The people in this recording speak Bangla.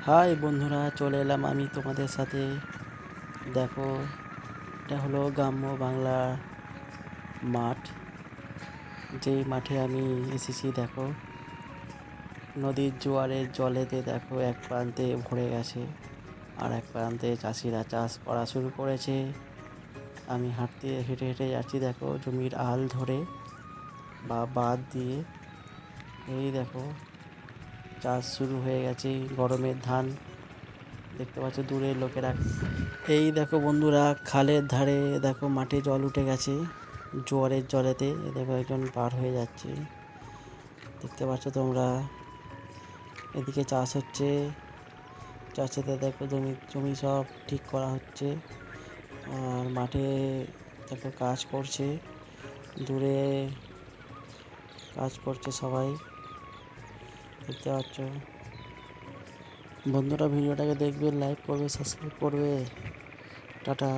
হাই বন্ধুরা, চলে এলাম আমি তোমাদের সাথে। দেখো, এটা হলো গ্রাম্য বাংলা মাঠ। যেই মাঠে আমি এসেছি, দেখো নদীর জোয়ারের জলেতে দেখো এক প্রান্তে ভরে গেছে, আর এক প্রান্তে চাষিরা চাষ করা শুরু করেছে। আমি হেঁটে হেঁটে যাচ্ছি, দেখো জমির আল ধরে বা বাঁধ দিয়ে। এই দেখো, চাষ শুরু হয়ে গেছে, গরমের ধান দেখতে পাচ্ছ দূরে লোকেরা। এই দেখো বন্ধুরা, খালের ধারে দেখো মাঠে জল উঠে গেছে জোয়ারের জলেতে। দেখো একজন পার হয়ে যাচ্ছে, দেখতে পাচ্ছ তোমরা। এদিকে চাষ হচ্ছে, চাষেতে দেখো জমি জমি সব ঠিক করা হচ্ছে, আর মাঠে দেখো কাজ করছে, দূরে কাজ করছে সবাই, দেখতে পাচ্ছ। বন্ধুরা, ভিডিওটাকে দেখবে, লাইক করবে, সাবস্ক্রাইব করবে। টাটা।